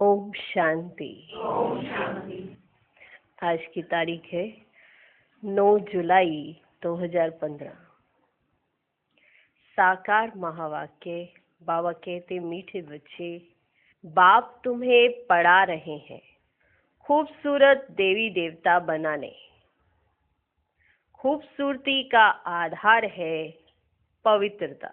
ओम शांति। ओम शांति। आज की तारीख है 9 जुलाई 2015। साकार महावाक्य। बाबा कहते, मीठे बच्चे, बाप तुम्हें पढ़ा रहे हैं खूबसूरत देवी देवता बनाने। खूबसूरती का आधार है पवित्रता।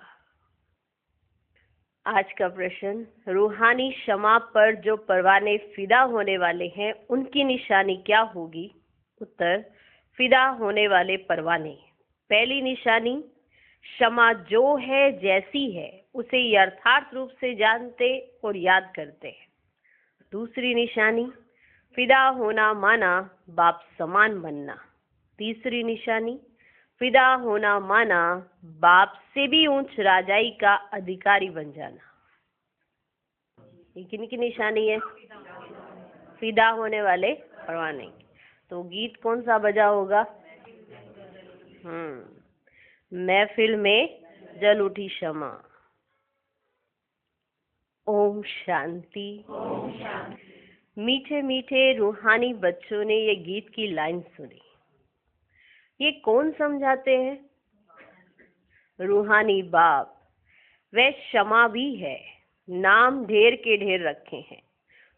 आज का प्रश्न, रूहानी क्षमा पर जो परवाने फिदा होने वाले हैं उनकी निशानी क्या होगी? उत्तर, फिदा होने वाले परवाने। पहली निशानी, क्षमा जो है जैसी है उसे यथार्थ रूप से जानते और याद करते हैं। दूसरी निशानी, फिदा होना माना बाप समान बनना। तीसरी निशानी, फिदा होना माना बाप से भी ऊंच राजाई का अधिकारी बन जाना। ये किनकी निशानी है? फिदा होने वाले परवाने। तो गीत कौन सा बजा होगा? महफिल में जल उठी क्षमा। ओम शांति। ओम शांति। मीठे मीठे रूहानी बच्चों ने ये गीत की लाइन सुनी। ये कौन समझाते हैं? रूहानी बाप। वह क्षमा भी है, नाम ढेर के ढेर रखे हैं।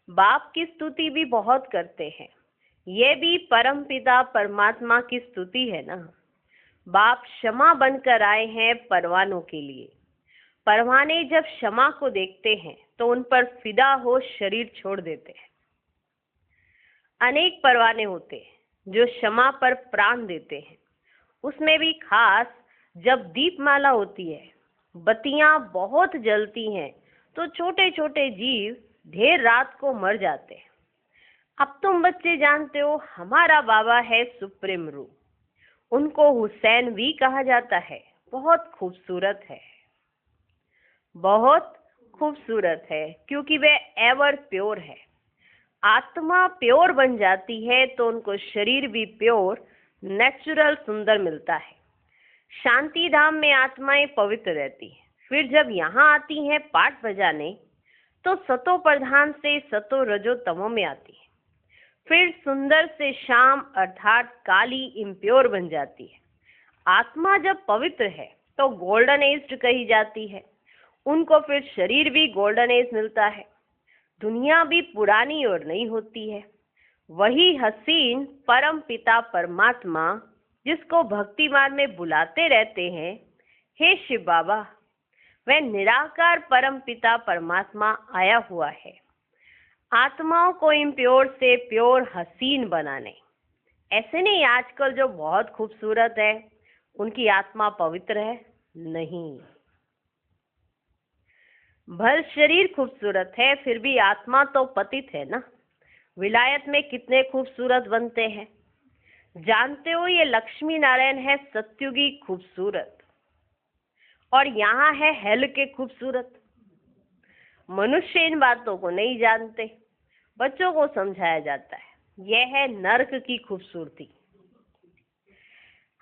बाप की स्तुति भी बहुत करते हैं। ये भी परम पिता परमात्मा की स्तुति है ना। बाप क्षमा बनकर आए हैं परवानों के लिए। परवाने जब क्षमा को देखते हैं तो उन पर फिदा हो शरीर छोड़ देते हैं। अनेक परवाने होते हैं जो क्षमा पर प्राण देते हैं। उसमें भी खास जब दीपमाला होती है, बत्तियां बहुत जलती हैं तो छोटे छोटे जीव ढेर रात को मर जाते हैं। अब तुम बच्चे जानते हो, हमारा बाबा है सुप्रीम रूह। उनको हुसैन भी कहा जाता है। बहुत खूबसूरत है, बहुत खूबसूरत है, क्योंकि वे एवर प्योर है। आत्मा प्योर बन जाती है तो उनको शरीर भी प्योर, नेचुरल, सुंदर मिलता है। शांति धाम में आत्माएं पवित्र रहती हैं। फिर जब यहाँ आती हैं पाठ बजाने तो सतो प्रधान से सतो रजो तमो में आती है। फिर सुंदर से शाम अर्थात काली इम्प्योर बन जाती है। आत्मा जब पवित्र है तो गोल्डन एज कही जाती है। उनको फिर शरीर भी गोल्डन एज मिलता है। दुनिया भी पुरानी और नई होती है। वही हसीन परम पिता परमात्मा जिसको भक्ति मार्ग में बुलाते रहते हैं, हे शिव बाबा, वह निराकार परम पिता परमात्मा आया हुआ है आत्माओं को इम्प्योर से प्योर हसीन बनाने। ऐसे नहीं आजकल जो बहुत खूबसूरत है उनकी आत्मा पवित्र है, नहीं। भल शरीर खूबसूरत है फिर भी आत्मा तो पतित है ना। विलायत में कितने खूबसूरत बनते हैं। जानते हो, ये लक्ष्मी नारायण है सत्युगी खूबसूरत, और यहाँ है हेल के खूबसूरत। मनुष्य इन बातों को नहीं जानते। बच्चों को समझाया जाता है, यह है नर्क की खूबसूरती।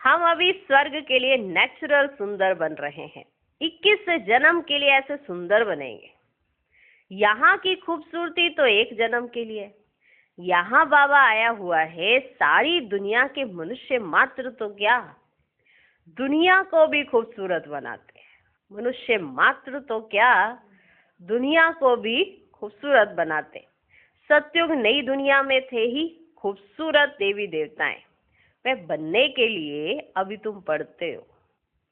हम अभी स्वर्ग के लिए नेचुरल सुंदर बन रहे हैं। 21 जन्म के लिए ऐसे सुंदर बनेंगे। यहाँ की खूबसूरती तो एक जन्म के लिए। यहाँ बाबा आया हुआ है सारी दुनिया के मनुष्य मात्र तो क्या, दुनिया को भी खूबसूरत बनाते हैं। मनुष्य मात्र तो क्या, दुनिया को भी खूबसूरत बनाते। सतयुग नई दुनिया में थे ही खूबसूरत देवी देवताएं। वे बनने के लिए अभी तुम पढ़ते हो।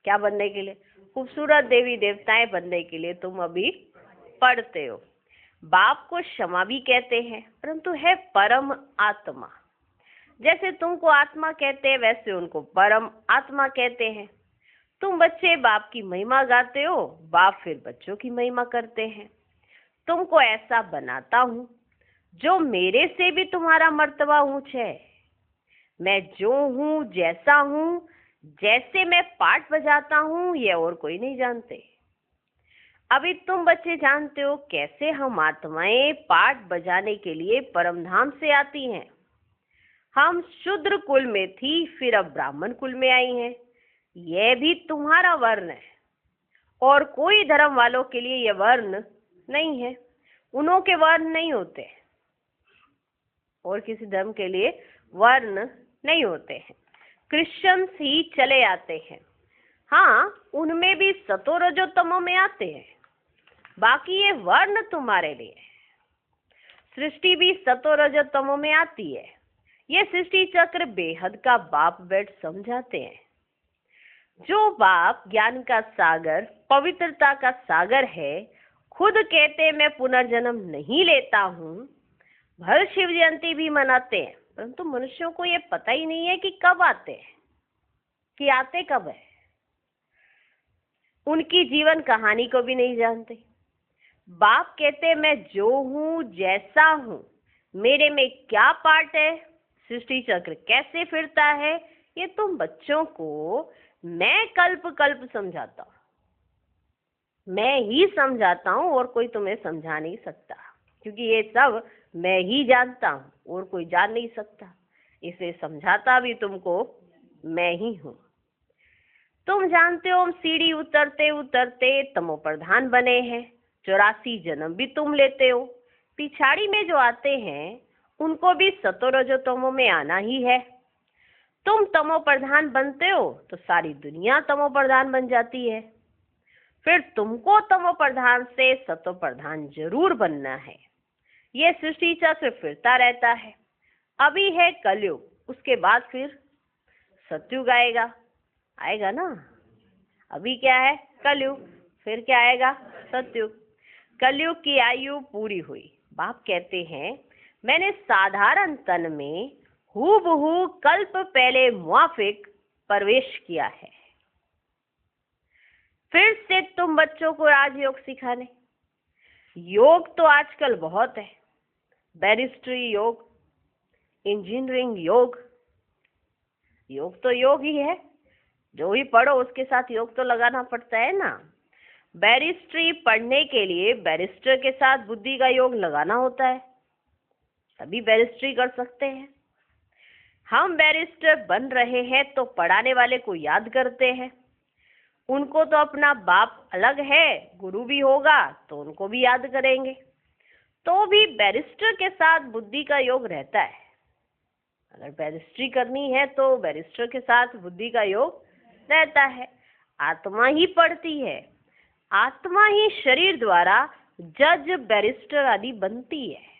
क्या बनने के लिए? खूबसूरत देवी देवताएं बनने के लिए तुम अभी पढ़ते हो। बाप को क्षमा भी कहते हैं, परंतु है परम आत्मा। जैसे तुमको आत्मा कहते हैं वैसे उनको परम आत्मा कहते हैं। तुम बच्चे बाप की महिमा गाते हो, बाप फिर बच्चों की महिमा करते हैं। तुमको ऐसा बनाता हूँ जो मेरे से भी तुम्हारा मर्तबा ऊंच है। मैं जो हूँ, जैसा हूँ, जैसे मैं पाठ बजाता हूँ, ये और कोई नहीं जानते। अभी तुम बच्चे जानते हो कैसे हम आत्माएं पाठ बजाने के लिए परमधाम से आती हैं। हम शूद्र कुल में थी, फिर अब ब्राह्मण कुल में आई हैं। यह भी तुम्हारा वर्ण है और कोई धर्म वालों के लिए यह वर्ण नहीं है। उन्हों के वर्ण नहीं होते, और किसी धर्म के लिए वर्ण नहीं होते हैं। क्रिश्चियंस ही चले आते हैं। हाँ, उनमें भी सतो रजो तमो में आते हैं, बाकी ये वर्ण तुम्हारे लिए है। सृष्टि भी सतो रजो तमो में आती है। ये सृष्टि चक्र बेहद का बाप बेट समझाते हैं। जो बाप ज्ञान का सागर, पवित्रता का सागर है, खुद कहते मैं पुनर्जन्म नहीं लेता हूँ। भर शिव जयंती भी मनाते हैं, परंतु मनुष्यों को ये पता ही नहीं है कि कब आते हैं, कि आते कब है। उनकी जीवन कहानी को भी नहीं जानते। बाप कहते मैं जो हूँ, जैसा हूँ, मेरे में क्या पार्ट है, सृष्टि चक्र कैसे फिरता है, ये तुम बच्चों को मैं कल्प कल्प समझाता हूँ। मैं ही समझाता हूँ और कोई तुम्हें समझा नहीं सकता, क्योंकि ये सब मैं ही जानता हूँ और कोई जान नहीं सकता। इसे समझाता भी तुमको मैं ही हूँ। तुम जानते हो हम सीढ़ी उतरते उतरते तमो प्रधान बने हैं। 84 जन्म भी तुम लेते हो। पिछाड़ी में जो आते हैं उनको भी सतो रजो तमो में आना ही है। तुम तमो प्रधान बनते हो तो सारी दुनिया तमो प्रधान बन जाती है। फिर तुमको तमो प्रधान से सतो प्रधान जरूर बनना है। ये सृष्टि चक्र फिरता रहता है। अभी है कलयुग, उसके बाद फिर सतयुग आएगा ना। अभी क्या है? कलयुग। फिर क्या आएगा? सतयुग। कलयुग की आयु पूरी हुई। बाप कहते हैं मैंने साधारण तन में हूबहू कल्प पहले मुआफिक प्रवेश किया है। फिर से तुम बच्चों को राजयोग सिखाने। योग तो आजकल बहुत है, बैरिस्ट्री योग, इंजीनियरिंग योग। योग तो योग ही है, जो भी पढ़ो उसके साथ योग तो लगाना पड़ता है ना। बैरिस्ट्री पढ़ने के लिए बैरिस्टर के साथ बुद्धि का योग लगाना होता है, तभी बैरिस्ट्री कर सकते हैं। हम बैरिस्टर बन रहे हैं तो पढ़ाने वाले को याद करते हैं। उनको तो अपना बाप अलग है, गुरु भी होगा तो उनको भी याद करेंगे। तो भी बैरिस्टर के साथ बुद्धि का योग रहता है। अगर बैरिस्ट्री करनी है तो बैरिस्टर के साथ बुद्धि का योग रहता है। आत्मा ही पढ़ती है, आत्मा ही शरीर द्वारा जज, बैरिस्टर आदि बनती है।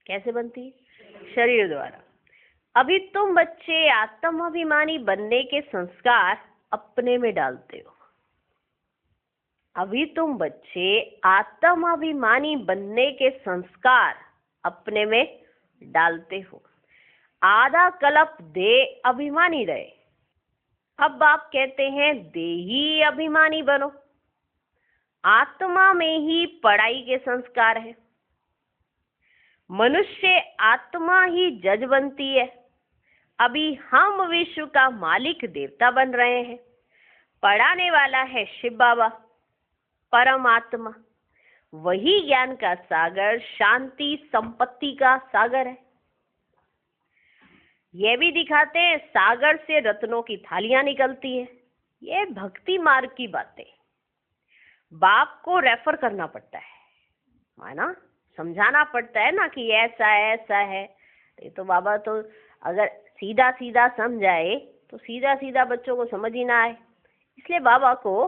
कैसे बनती? शरीर द्वारा। अभी तुम बच्चे आत्माभिमानी बनने के संस्कार अपने में डालते हो। अभी तुम बच्चे आत्माभिमानी बनने के संस्कार अपने में डालते हो। आधा कल्प दे अभिमानी रहे। अब आप कहते हैं देही अभिमानी बनो। आत्मा में ही पढ़ाई के संस्कार है। मनुष्य आत्मा ही जज बनती है। अभी हम विश्व का मालिक देवता बन रहे हैं। पढ़ाने वाला है शिव बाबा, परमात्मा। वही ज्ञान का सागर, शांति संपत्ति का सागर है। यह भी दिखाते हैं सागर से रत्नों की थालियां निकलती है। ये भक्ति मार्ग की बातें। बाप को रेफर करना पड़ता है ना, समझाना पड़ता है ना कि ऐसा है ऐसा है। ये तो बाबा तो अगर सीधा सीधा समझाए तो सीधा सीधा बच्चों को समझ ही ना आए, इसलिए बाबा को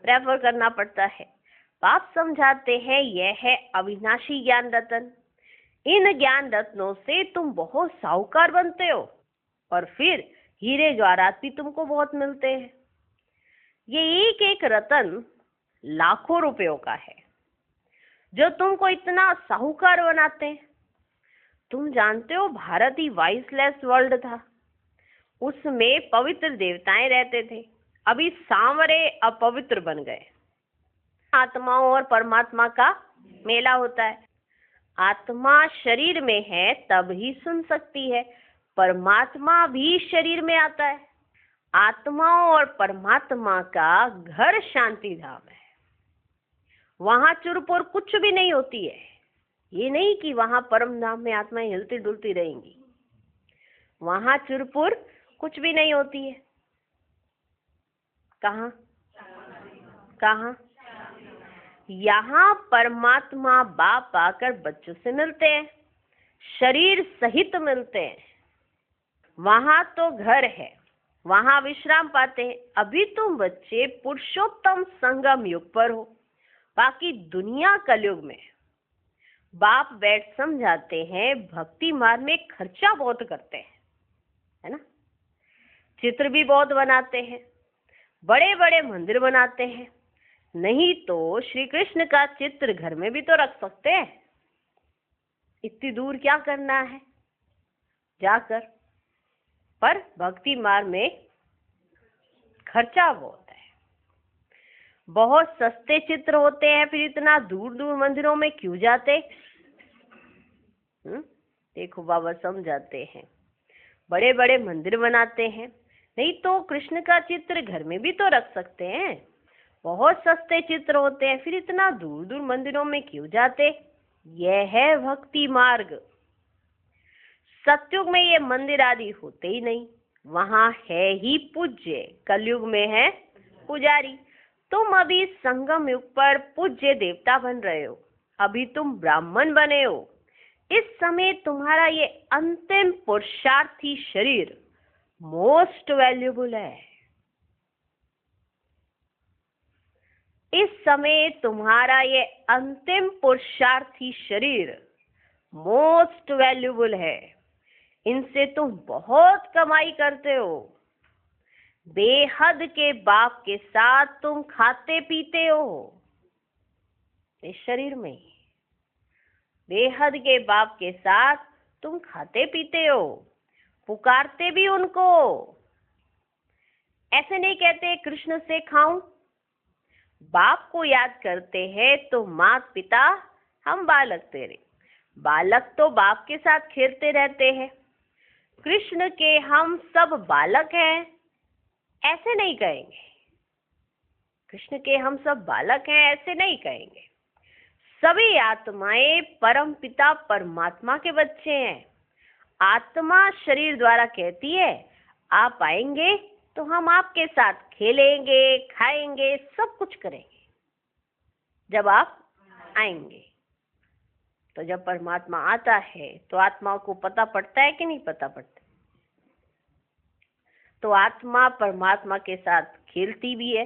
रेफर करना पड़ता है। बाप समझाते हैं यह है अविनाशी ज्ञान रत्न। इन ज्ञान रत्नों से तुम बहुत साहूकार बनते हो और फिर हीरे जवाहरात भी तुमको बहुत मिलते हैं। ये एक एक रत्न लाखों रुपयों का है जो तुमको इतना साहूकार बनाते हैं। तुम जानते हो भारत ही वाइसलेस वर्ल्ड था, उसमें पवित्र देवताएं रहते थे। अभी सांवरे अपवित्र बन गए। आत्माओं और परमात्मा का मेला होता है। आत्मा शरीर में है तब ही सुन सकती है, परमात्मा भी शरीर में आता है। आत्माओं और परमात्मा का घर शांति धाम है। वहां चुरपुर कुछ भी नहीं होती है। ये नहीं कि वहां परम धाम में आत्माएं हिलती डुलती रहेंगी। वहां चुरपुर कुछ भी नहीं होती है। कहाँ? यहाँ परमात्मा बाप आकर बच्चों से मिलते हैं, शरीर सहित मिलते हैं। वहां तो घर है, वहां विश्राम पाते हैं। अभी तुम बच्चे पुरुषोत्तम संगम युग पर हो, बाकी दुनिया कलयुग में। बाप बैठ समझाते हैं, भक्ति मार्ग में खर्चा बहुत करते हैं, है ना। चित्र भी बहुत बनाते हैं, बड़े बड़े मंदिर बनाते हैं। नहीं तो श्री कृष्ण का चित्र घर में भी तो रख सकते हैं। इतनी दूर क्या करना है जाकर। पर भक्ति मार्ग में खर्चा बहुत है। बहुत सस्ते चित्र होते हैं, फिर इतना दूर दूर मंदिरों में क्यों जाते? देखो बाबा समझाते हैं, बड़े बड़े मंदिर बनाते हैं। नहीं तो कृष्ण का चित्र घर में भी तो रख सकते हैं। बहुत सस्ते चित्र होते हैं, फिर इतना दूर दूर मंदिरों में क्यों जाते? यह है भक्ति मार्ग। सतयुग में ये मंदिर आदि होते ही नहीं, वहां है ही पूज्य। कलयुग में है पुजारी। तुम अभी संगम युग पर पूज्य देवता बन रहे हो, अभी तुम ब्राह्मण बने हो। इस समय तुम्हारा ये अंतिम पुरुषार्थी शरीर मोस्ट वैल्यूबल है। इस समय तुम्हारा ये अंतिम पुरुषार्थी शरीर मोस्ट वैल्यूबल है। इनसे तुम बहुत कमाई करते हो। बेहद के बाप के साथ तुम खाते पीते हो इस शरीर में। बेहद के बाप के साथ तुम खाते पीते हो, पुकारते भी उनको। ऐसे नहीं कहते कृष्ण से खाऊं। बाप को याद करते हैं तो माता पिता हम बालक तेरे। बालक तो बाप के साथ खेलते रहते हैं। कृष्ण के हम सब बालक हैं ऐसे नहीं कहेंगे। कृष्ण के हम सब बालक हैं ऐसे नहीं कहेंगे। सभी आत्माएं परम पिता परमात्मा के बच्चे हैं। आत्मा शरीर द्वारा कहती है आप आएंगे तो हम आपके साथ खेलेंगे, खाएंगे, सब कुछ करेंगे जब आप आएंगे। तो जब परमात्मा आता है तो आत्माओं को पता पड़ता है कि नहीं पता पड़ता? तो आत्मा परमात्मा के साथ खेलती भी है,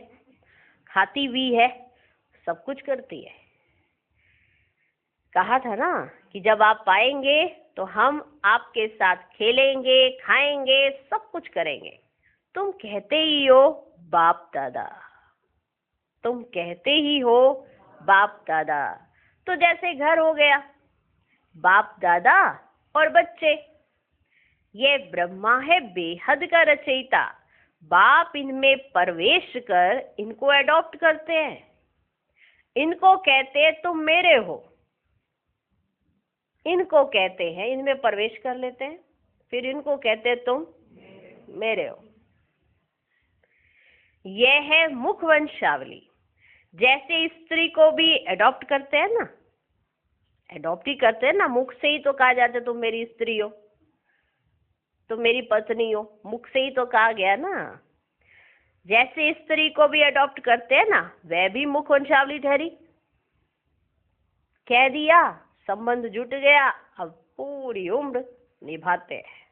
खाती भी है, सब कुछ करती है। कहा था ना कि जब आप आएंगे तो हम आपके साथ खेलेंगे, खाएंगे, सब कुछ करेंगे। तुम कहते ही हो बाप दादा, तुम कहते ही हो बाप दादा। तो जैसे घर हो गया, बाप दादा और बच्चे। ये ब्रह्मा है बेहद का रचयिता। बाप इनमें प्रवेश कर इनको अडॉप्ट करते हैं। इनको कहते हैं तुम मेरे हो। इनको कहते हैं, इनमें प्रवेश कर लेते हैं, फिर इनको कहते हैं तुम मेरे हो। यह है मुख वंशावली। जैसे स्त्री को भी अडॉप्ट करते हैं ना, अडॉप्ट ही करते हैं ना, मुख से ही तो कहा जाता है तुम मेरी स्त्री हो, तुम मेरी पत्नी हो, मुख से ही तो कहा गया ना। जैसे स्त्री को भी अडॉप्ट करते हैं ना, वह भी मुख वंशावली ठहरी। कह दिया, संबंध जुट गया, अब पूरी उम्र निभाते हैं।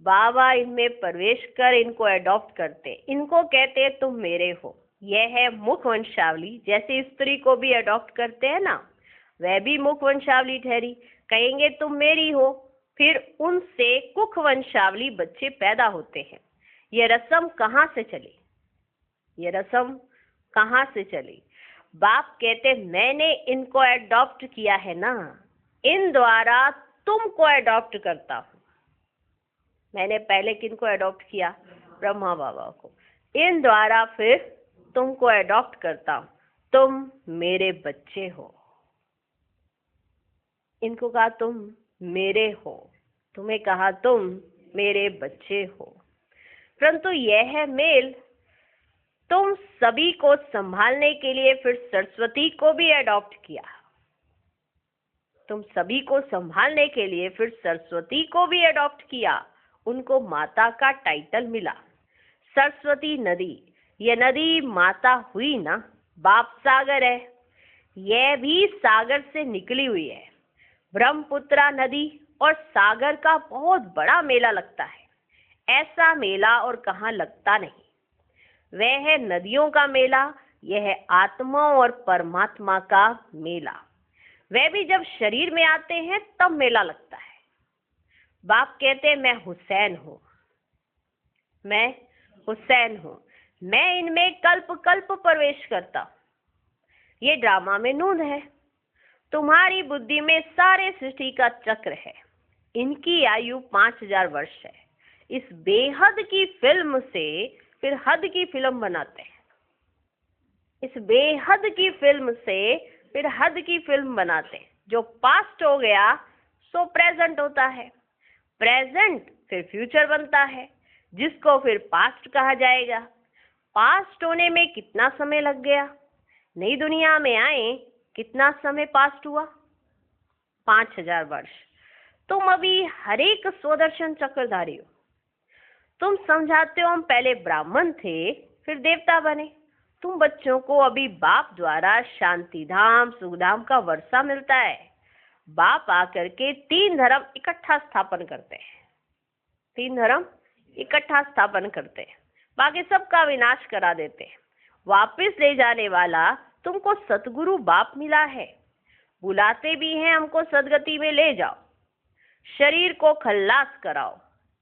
बाबा इनमें प्रवेश कर इनको अडॉप्ट करते, इनको कहते हैं तुम मेरे हो। यह है मुख वंशावली। जैसे स्त्री को भी अडॉप्ट करते हैं ना, वह भी मुख वंशावली ठहरी। कहेंगे तुम मेरी हो, फिर उनसे कुख वंशावली बच्चे पैदा होते हैं। ये रस्म कहाँ से चली? ये रस्म कहाँ से चली? बाप कहते मैंने इनको अडॉप्ट किया है ना, इन द्वारा तुमको अडॉप्ट करता हूँ। मैंने पहले किनको अडॉप्ट किया? ब्रह्मा बाबा को। इन द्वारा फिर तुमको अडॉप्ट करता हूँ, तुम मेरे बच्चे हो। इनको कहा तुम मेरे हो, तुम्हें कहा तुम मेरे बच्चे हो। परंतु यह है मेल। तुम सभी को संभालने के लिए फिर सरस्वती को भी अडॉप्ट किया। तुम सभी को संभालने के लिए फिर सरस्वती को भी अडॉप्ट किया। उनको माता का टाइटल मिला। सरस्वती नदी, ये नदी माता हुई ना, बाप सागर है, यह भी सागर से निकली हुई है। ब्रह्मपुत्रा नदी और सागर का बहुत बड़ा मेला लगता है। ऐसा मेला और कहाँ लगता नहीं। वह है नदियों का मेला, यह है आत्मा और परमात्मा का मेला। वह भी जब शरीर में आते हैं तब मेला लगता है। बाप कहते हैं मैं हुसैन हूँ, मैं हुसैन हूँ, मैं इनमें कल्प कल्प प्रवेश करता हूँ। ये ड्रामा में नूंद है। तुम्हारी बुद्धि में सारे सृष्टि का चक्र है। इनकी आयु 5000 वर्ष है। इस बेहद की फिल्म से फिर हद की फिल्म बनाते हैं। इस बेहद की फिल्म से फिर हद की फिल्म बनाते हैं। जो पास्ट हो गया सो प्रेजेंट होता है, प्रेजेंट फिर फ्यूचर बनता है, जिसको फिर पास्ट कहा जाएगा। पास्ट होने में कितना समय लग गया? नई दुनिया में आए कितना समय पास्ट हुआ? 5000 वर्ष। तुम अभी हर एक स्वदर्शन चक्रधारी हो। तुम समझाते हो हम पहले ब्राह्मण थे फिर देवता बने। तुम बच्चों को अभी बाप द्वारा शांति धाम सुखधाम का वर्षा मिलता है। बाप आकर के 3 धर्म इकट्ठा स्थापन करते हैं। 3 धर्म इकट्ठा स्थापन करते हैं, बाकी सबका विनाश करा देते हैं। वापस ले जाने वाला तुमको सतगुरु बाप मिला है। बुलाते भी हैं हमको सदगति में ले जाओ, शरीर को खल्लास कराओ।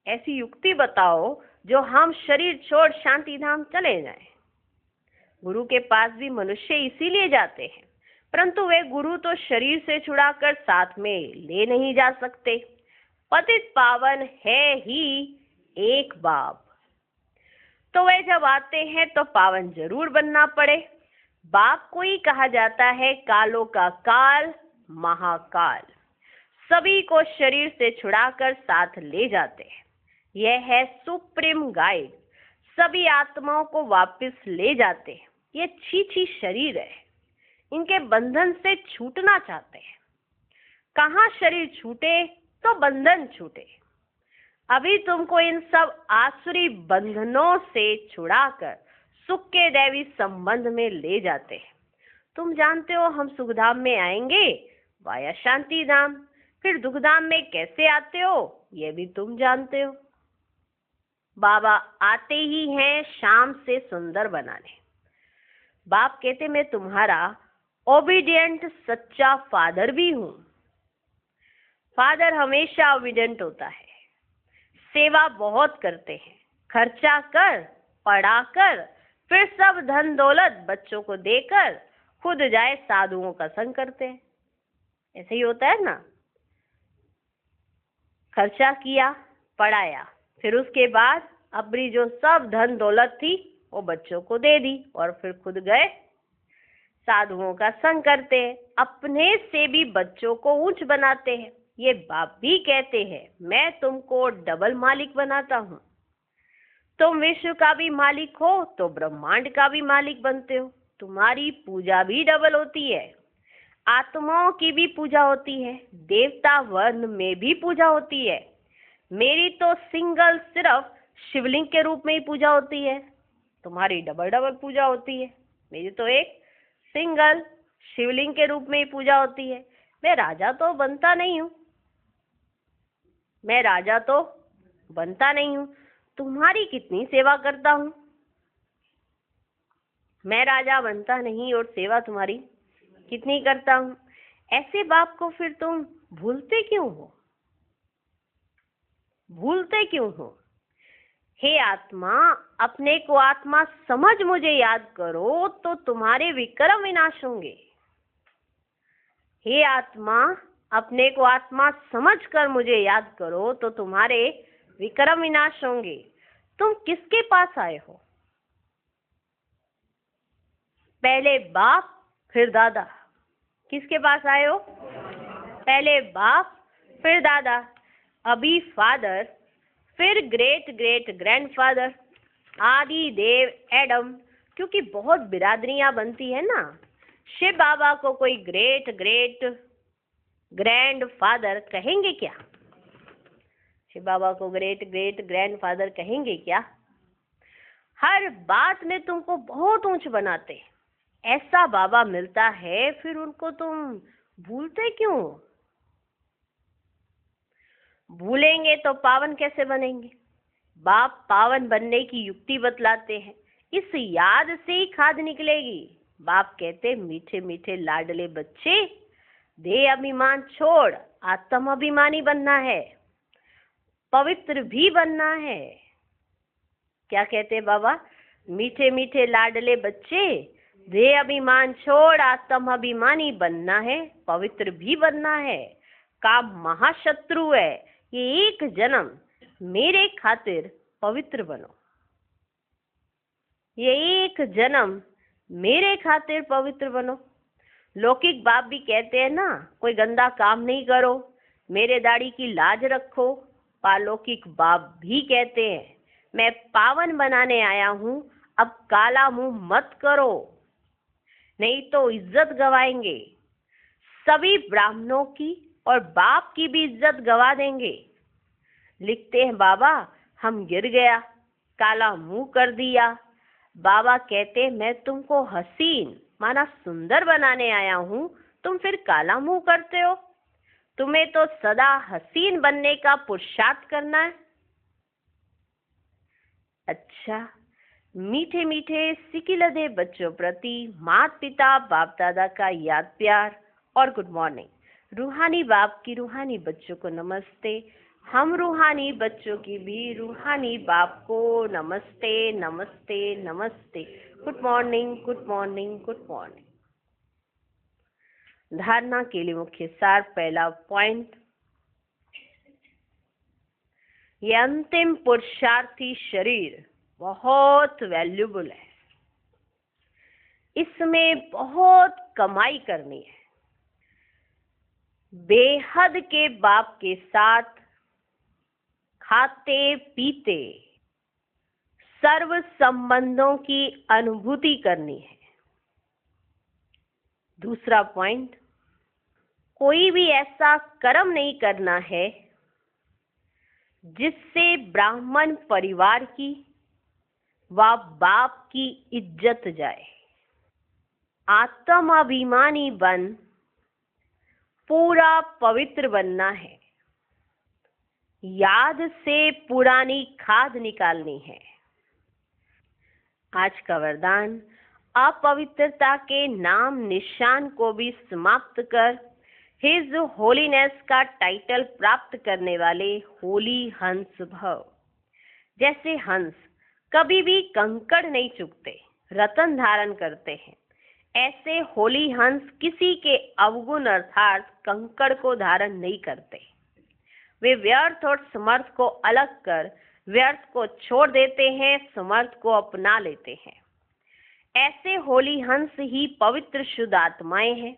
ऐसी युक्ति बताओ जो हम शरीर छोड़ शांति धाम चले जाएं। गुरु के पास भी मनुष्य इसीलिए जाते हैं, परंतु वे गुरु तो शरीर से छुड़ाकर साथ में ले नहीं जा सकते। पतित पावन है ही एक बाप। तो वे जब आते हैं तो पावन जरूर बनना पड़े। बाप को ही कहा जाता है कालों का काल, महाकाल। सभी को शरीर से छुड़ाकर साथ ले जाते हैं। यह है सुप्रीम गाइड। सभी आत्माओं को वापस ले जाते हैं। ये छी शरीर है, इनके बंधन से छूटना चाहते हैं। कहाँ शरीर छूटे तो बंधन छूटे। अभी तुमको इन सब आसुरी बंधनों से छुड़ाकर सुख के दैवी संबंध में ले जाते हैं। तुम जानते हो हम सुखधाम में आएंगे वाया शांति धाम, फिर दुखधाम में कैसे आते हो ये भी तुम जानते हो। बाबा आते ही हैं शाम से सुंदर बनाने। बाप कहते मैं तुम्हारा ओबीडियंट सच्चा फादर भी हूँ। फादर हमेशा ओबीडियंट होता है, सेवा बहुत करते हैं, खर्चा कर पढ़ाकर फिर सब धन दौलत बच्चों को देकर खुद जाए साधुओं का संग करते हैं। ऐसे ही होता है ना, खर्चा किया पढ़ाया, फिर उसके बाद अपनी जो सब धन दौलत थी वो बच्चों को दे दी और फिर खुद गए साधुओं का संग करते हैं। अपने से भी बच्चों को ऊंच बनाते हैं। ये बाप भी कहते हैं मैं तुमको डबल मालिक बनाता हूँ। तुम विश्व का भी मालिक हो तो ब्रह्मांड का भी मालिक बनते हो। तुम्हारी पूजा भी डबल होती है, आत्माओं की भी पूजा होती है, देवता वर्ण में भी पूजा होती है। मेरी तो सिंगल सिर्फ शिवलिंग के रूप में ही पूजा होती है, तुम्हारी डबल डबल पूजा होती है। मेरी तो एक सिंगल शिवलिंग के रूप में ही पूजा होती है। मैं राजा तो बनता नहीं हूँ, मैं राजा तो बनता नहीं हूँ। तुम्हारी कितनी सेवा करता हूँ, मैं राजा बनता नहीं और सेवा तुम्हारी कितनी करता हूँ। ऐसे बाप को फिर तुम भूलते क्यों हो, भूलते क्यों हो? हे आत्मा, अपने को आत्मा समझ मुझे याद करो तो तुम्हारे विक्रम विनाश होंगे। हे आत्मा, अपने को आत्मा समझ कर मुझे याद करो तो तुम्हारे विक्रम विनाश होंगे। तुम किसके पास आए हो? पहले बाप फिर दादा। किसके पास आए हो? पहले बाप फिर दादा, अभी फादर, फिर ग्रेट ग्रेट ग्रैंडफादर, आदि देव एडम। क्योंकि बहुत बिरादरियां बनती है ना, शिव बाबा को कोई ग्रेट ग्रेट ग्रैंड फादर कहेंगे क्या? शिव बाबा को ग्रेट ग्रेट ग्रैंडफादर कहेंगे क्या? हर बात में तुमको बहुत ऊंच बनाते हैं। ऐसा बाबा मिलता है, फिर उनको तुम भूलते क्यों? भूलेंगे तो पावन कैसे बनेंगे? बाप पावन बनने की युक्ति बतलाते हैं, इस याद से ही खाद निकलेगी। बाप कहते, मीठे मीठे लाडले बच्चे, देह अभिमान छोड़, आत्म अभिमानी बनना है, पवित्र भी बनना है। क्या कहते हैं बाबा? मीठे मीठे लाडले बच्चे, देह अभिमान छोड़, आत्म अभिमानी बनना है, पवित्र भी बनना है। काम महाशत्रु है, ये एक जन्म मेरे खातिर पवित्र बनो। ये एक जन्म मेरे खातिर पवित्र बनो। लौकिक बाप भी कहते हैं ना, कोई गंदा काम नहीं करो, मेरे दाढ़ी की लाज रखो। पालौकिक बाप भी कहते हैं, मैं पावन बनाने आया हूं, अब काला मुंह मत करो, नहीं तो इज्जत गवाएंगे। सभी ब्राह्मणों की और बाप की भी इज्जत गवा देंगे। लिखते हैं बाबा, हम गिर गया, काला मुंह कर दिया। बाबा कहते, मैं तुमको हसीन माना सुंदर बनाने आया हूं, तुम फिर काला मुंह करते हो। तुम्हें तो सदा हसीन बनने का पुरुषार्थ करना है। अच्छा, मीठे मीठे सिकिलदे बच्चों प्रति माता पिता बाप दादा का याद प्यार और गुड मॉर्निंग। रूहानी बाप की रूहानी बच्चों को नमस्ते। हम रूहानी बच्चों की भी रूहानी बाप को नमस्ते नमस्ते नमस्ते। Good morning good morning good morning. धारणा के लिए मुख्य सार, पहला पॉइंट, ये अंतिम पुरुषार्थी शरीर बहुत वैल्यूबल है, इसमें बहुत कमाई करनी है। बेहद के बाप के साथ खाते पीते सर्व संबंधों की अनुभूति करनी है। दूसरा पॉइंट, कोई भी ऐसा कर्म नहीं करना है जिससे ब्राह्मण परिवार की व बाप की इज्जत जाए। आत्म अभिमानी बन पूरा पवित्र बनना है। याद से पुरानी खाद निकालनी है। आज का वरदान, अपवित्रता के नाम निशान को भी समाप्त कर हिज होलीनेस का टाइटल प्राप्त करने वाले होली हंस भव। जैसे हंस कभी भी कंकड़ नहीं चुगते, रतन धारण करते हैं, ऐसे होली हंस किसी के अवगुण अर्थात कंकड़ को धारण नहीं करते। वे व्यर्थ और समर्थ को अलग कर व्यर्थ को छोड़ देते हैं, समर्थ को अपना लेते हैं। ऐसे होली हंस ही पवित्र शुद्ध आत्माएं हैं।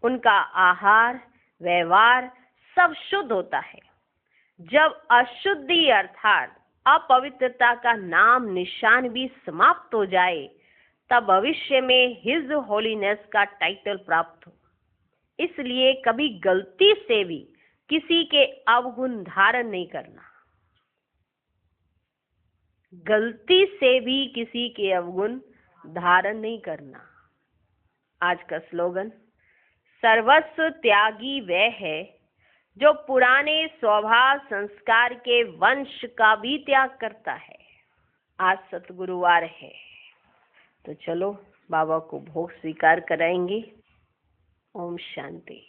उनका आहार व्यवहार सब शुद्ध होता है। जब अशुद्धि अर्थात अपवित्रता का नाम निशान भी समाप्त हो जाए, तब भविष्य में हिज होलीनेस का टाइटल प्राप्त हो। इसलिए कभी गलती से भी किसी के अवगुण धारण नहीं करना। गलती से भी किसी के अवगुण धारण नहीं करना। आज का स्लोगन, सर्वस्व त्यागी वह है जो पुराने स्वभाव संस्कार के वंश का भी त्याग करता है। आज सतगुरुवार है, तो चलो बाबा को भोग स्वीकार कराएंगे। ओम शांति।